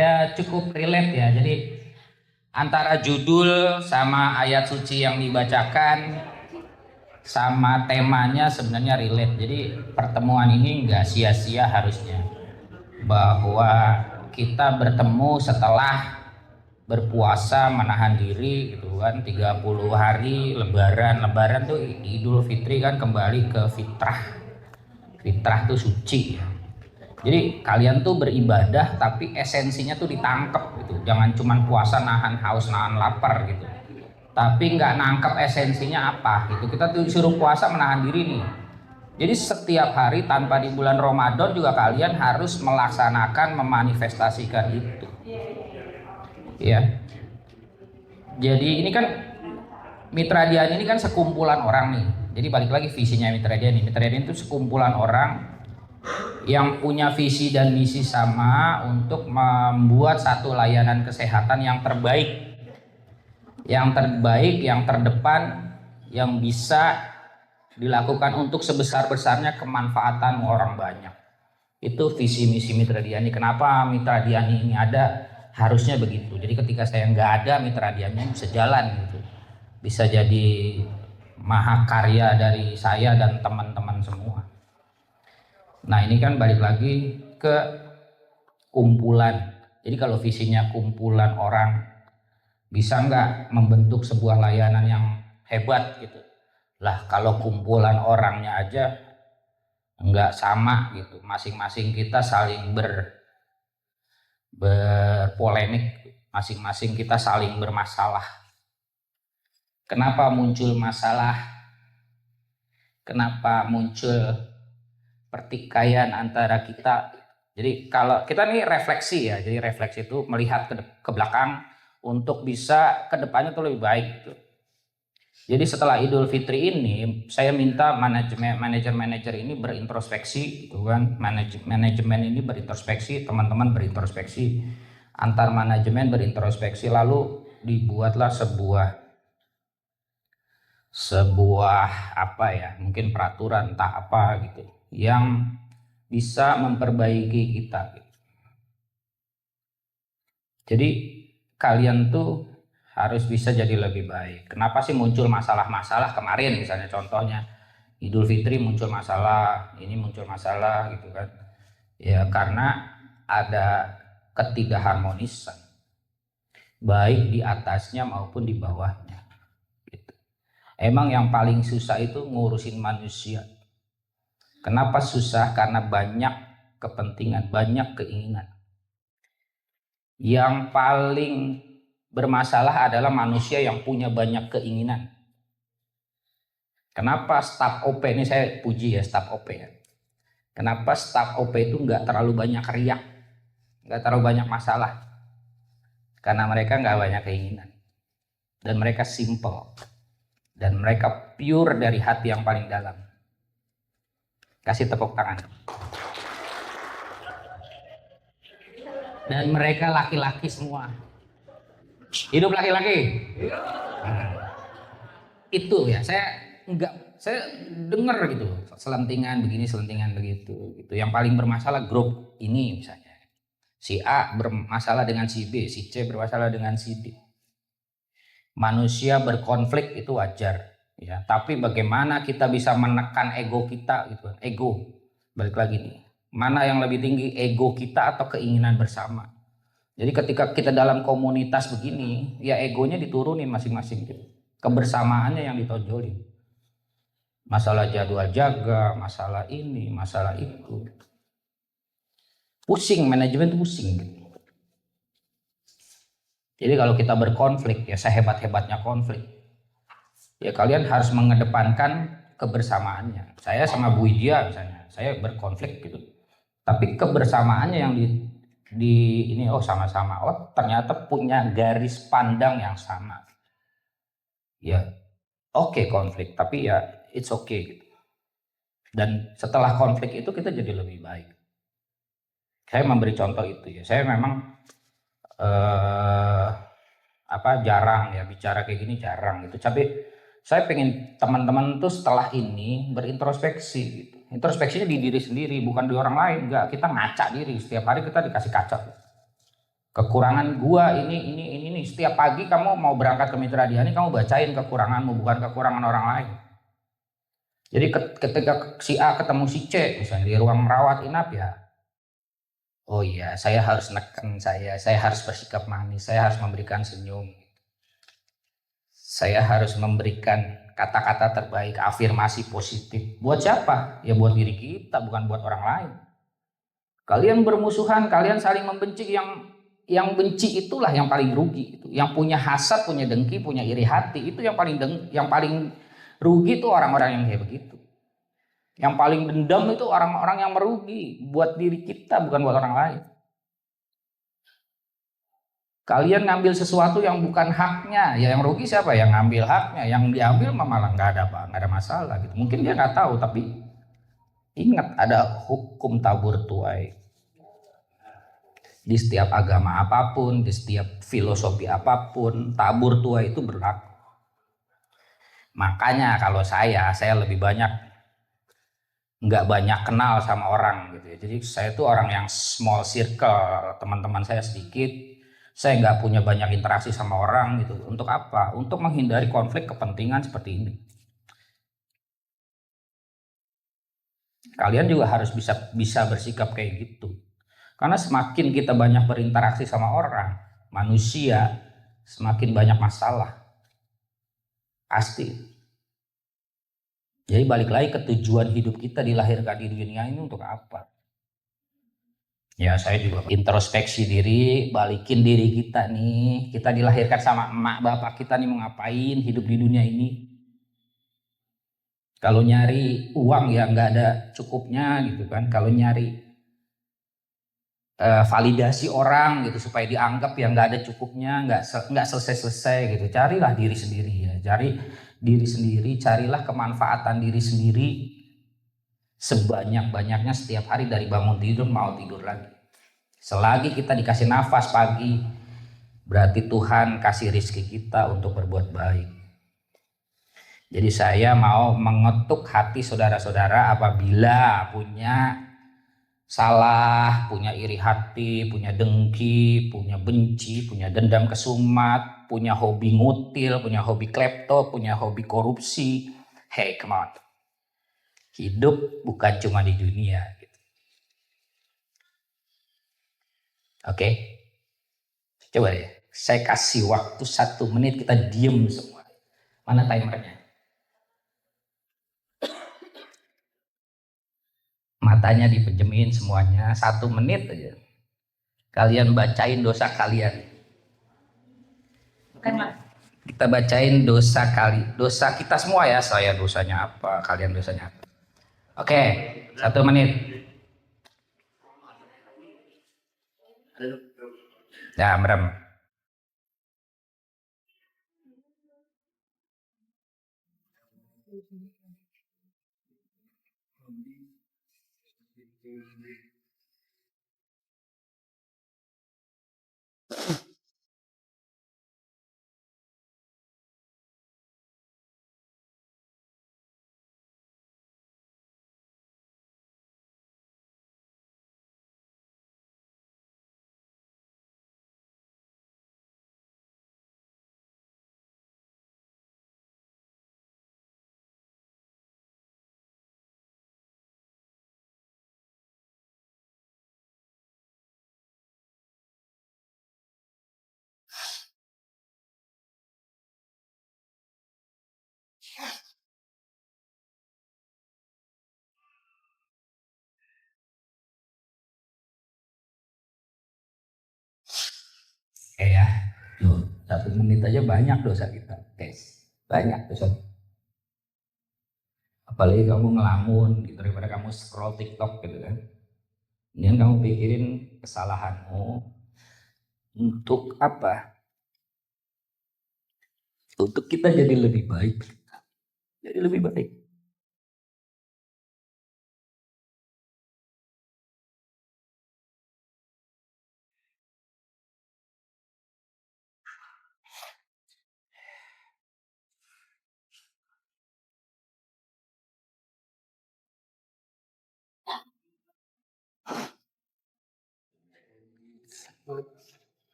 Ya cukup relate ya. Jadi antara judul sama ayat suci yang dibacakan sama temanya sebenarnya relate. Jadi pertemuan ini nggak sia-sia harusnya. Bahwa kita bertemu setelah berpuasa menahan diri gitu kan 30 hari lebaran tuh Idul Fitri kan kembali ke fitrah tuh suci ya. Jadi kalian tuh beribadah tapi esensinya tuh ditangkep gitu. Jangan cuman puasa nahan haus, nahan lapar gitu. Tapi nggak nangkep esensinya apa gitu. Kita tuh disuruh puasa menahan diri nih. Jadi setiap hari tanpa di bulan Ramadan juga kalian harus melaksanakan, memanifestasikan itu. Ya. Jadi ini kan Mitra Diani ini kan sekumpulan orang nih. Jadi balik lagi visinya Mitra Diani. Mitra Diani itu sekumpulan orang yang punya visi dan misi sama untuk membuat satu layanan kesehatan yang terbaik, yang terdepan, yang bisa dilakukan untuk sebesar-besarnya kemanfaatan orang banyak. Itu visi misi Mitra Diani. Kenapa Mitra Diani ini ada? Harusnya begitu. Jadi ketika saya nggak ada, Mitra Diani bisa jalan gitu. Bisa jadi mahakarya dari saya dan teman-teman semua. Nah ini kan balik lagi ke kumpulan. Jadi kalau visinya kumpulan orang, bisa nggak membentuk sebuah layanan yang hebat gitu. Lah kalau kumpulan orangnya aja nggak sama gitu, masing-masing kita saling berpolemik, masing-masing kita saling bermasalah. Kenapa muncul masalah? Kenapa muncul pertikaian antara kita? Jadi kalau kita nih refleksi ya, jadi refleksi itu melihat ke belakang untuk bisa ke depannya tuh lebih baik gitu. Jadi setelah Idul Fitri ini saya minta manajer ini berintrospeksi gitu kan. Manajemen ini berintrospeksi, teman-teman berintrospeksi, antar manajemen berintrospeksi, lalu dibuatlah sebuah apa ya, mungkin peraturan entah apa gitu yang bisa memperbaiki kita gitu. Jadi kalian tuh harus bisa jadi lebih baik. Kenapa sih muncul masalah-masalah kemarin misalnya contohnya Idul Fitri muncul masalah, ini muncul masalah gitu kan. Ya karena ada ketidakharmonisan baik di atasnya maupun di bawahnya. Gitu. Emang yang paling susah itu ngurusin manusia. Kenapa susah? Karena banyak kepentingan, banyak keinginan. Yang paling bermasalah adalah manusia yang punya banyak keinginan. Kenapa staf OP ini saya puji ya staf OP ya. Kenapa staf OP itu nggak terlalu banyak riak, nggak terlalu banyak masalah? Karena mereka nggak banyak keinginan dan mereka simple dan mereka pure dari hati yang paling dalam. Kasih tepuk tangan. Dan mereka laki-laki semua. Hidup laki-laki. Nah, itu ya saya dengar gitu selentingan begini selentingan begitu gitu. Yang paling bermasalah grup ini misalnya. Si A bermasalah dengan si B, si C bermasalah dengan si D. Manusia berkonflik itu wajar ya, tapi bagaimana kita bisa menekan ego kita gitu. Ego. Balik lagi nih. Mana yang lebih tinggi, ego kita atau keinginan bersama? Jadi ketika kita dalam komunitas begini, ya egonya diturunin masing-masing gitu. Kebersamaannya yang ditonjolin. Masalah jadwal jaga, masalah ini, masalah itu. Pusing, manajemen itu pusing gitu. Jadi kalau kita berkonflik, ya sehebat-hebatnya konflik, ya kalian harus mengedepankan kebersamaannya. Saya sama Bu Widya misalnya, saya berkonflik gitu. Tapi kebersamaannya yang di ini sama-sama, ternyata punya garis pandang yang sama. Ya, oke konflik, tapi ya it's okay gitu. Dan setelah konflik itu kita jadi lebih baik. Saya memberi contoh itu ya. Saya memang jarang ya bicara kayak gini, jarang gitu. Tapi saya pengen teman-teman tuh setelah ini berintrospeksi gitu. Introspeksinya di diri sendiri, bukan di orang lain. Enggak, kita ngaca diri. Setiap hari kita dikasih kaca. Kekurangan gua ini nih. Setiap pagi kamu mau berangkat ke Mitra Diyani, kamu bacain kekuranganmu, bukan kekurangan orang lain. Jadi ketika si A ketemu si C misalnya di ruang merawat inap ya, oh iya saya harus neken, saya harus bersikap manis, saya harus memberikan senyum, saya harus memberikan kata-kata terbaik, afirmasi positif. Buat siapa? Ya buat diri kita, bukan buat orang lain. Kalian bermusuhan, kalian saling membenci, yang benci itulah yang paling rugi. Itu yang punya hasad, punya dengki, punya iri hati, itu yang paling rugi itu orang-orang yang kayak begitu. Yang paling dendam itu orang-orang yang merugi buat diri kita, bukan buat orang lain. Kalian ngambil sesuatu yang bukan haknya, ya yang rugi siapa? Yang ngambil haknya, yang diambil malah nggak ada masalah gitu. Mungkin dia nggak tahu, tapi ingat ada hukum tabur tuai. Di setiap agama apapun, di setiap filosofi apapun, tabur tuai itu berlaku. Makanya kalau saya lebih banyak nggak banyak kenal sama orang gitu ya. Jadi saya tuh orang yang small circle, teman-teman saya sedikit. Saya nggak punya banyak interaksi sama orang gitu. Untuk apa? Untuk menghindari konflik kepentingan seperti ini. Kalian juga harus bisa bersikap kayak gitu. Karena semakin kita banyak berinteraksi sama orang, manusia, semakin banyak masalah. Pasti. Jadi balik lagi ke tujuan hidup kita dilahirkan di dunia ini untuk apa? Ya saya juga introspeksi diri, balikin diri kita nih. Kita dilahirkan sama emak bapak kita nih mau ngapain hidup di dunia ini. Kalau nyari uang ya nggak ada cukupnya gitu kan. Kalau nyari validasi orang gitu supaya dianggap ya nggak ada cukupnya, nggak selesai-selesai gitu. Carilah diri sendiri ya. Cari diri sendiri, carilah kemanfaatan diri sendiri sebanyak-banyaknya setiap hari dari bangun tidur mau tidur lagi. Selagi kita dikasih nafas pagi, berarti Tuhan kasih rizki kita untuk berbuat baik. Jadi saya mau mengetuk hati saudara-saudara apabila punya salah, punya iri hati, punya dengki, punya benci, punya dendam kesumat, punya hobi ngutil, punya hobi klepto, punya hobi korupsi. Hey, come on. Hidup bukan cuma di dunia. Oke, coba ya. Saya kasih waktu 1 menit kita diem semua. Mana timernya? Matanya dipejemin semuanya 1 menit aja. Kalian bacain dosa kalian. Kita bacain dosa kita semua ya. Saya dosanya apa, kalian dosanya apa. Oke, 1 menit. Ya, merem. Oke ya. Tuh, 1 menit aja banyak dosa kita. Guys, banyak dosa. Apalagi kamu ngelamun gitu daripada kamu scroll TikTok gitu kan. Ini kamu pikirin kesalahanmu untuk apa? Untuk kita jadi lebih baik. Jadi lebih baik.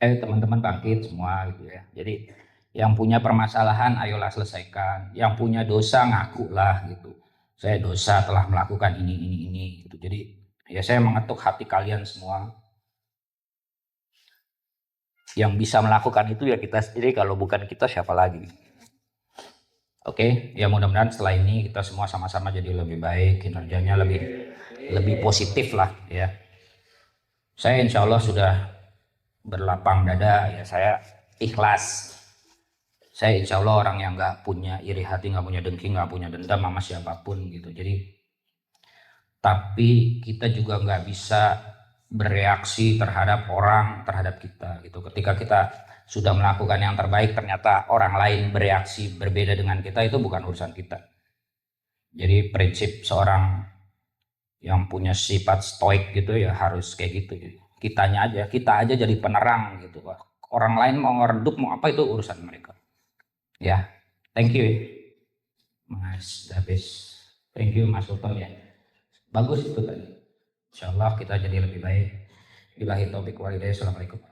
teman-teman bangkit semua gitu ya. Jadi yang punya permasalahan ayolah selesaikan, yang punya dosa ngakulah gitu. Saya dosa telah melakukan ini gitu. Jadi ya saya mengetuk hati kalian semua. Yang bisa melakukan itu ya kita sendiri, kalau bukan kita siapa lagi. Oke, ya mudah-mudahan setelah ini kita semua sama-sama jadi lebih baik, kinerjanya lebih positif lah ya. Saya insya Allah sudah berlapang dada ya, saya ikhlas. Saya insya Allah orang yang nggak punya iri hati, nggak punya dengki, nggak punya dendam sama siapapun gitu. Jadi tapi kita juga nggak bisa bereaksi terhadap orang, terhadap kita gitu. Ketika kita sudah melakukan yang terbaik, ternyata orang lain bereaksi berbeda dengan kita, itu bukan urusan kita. Jadi prinsip seorang yang punya sifat stoik gitu ya harus kayak gitu. Kita aja jadi penerang gitu. Orang lain mau redup mau apa itu urusan mereka. Ya, thank you Mas Dabes. Thank you Mas Sultan ya. Bagus itu tadi. Insya Allah kita jadi lebih baik. Billahi taufiq walhidayah. Assalamualaikum.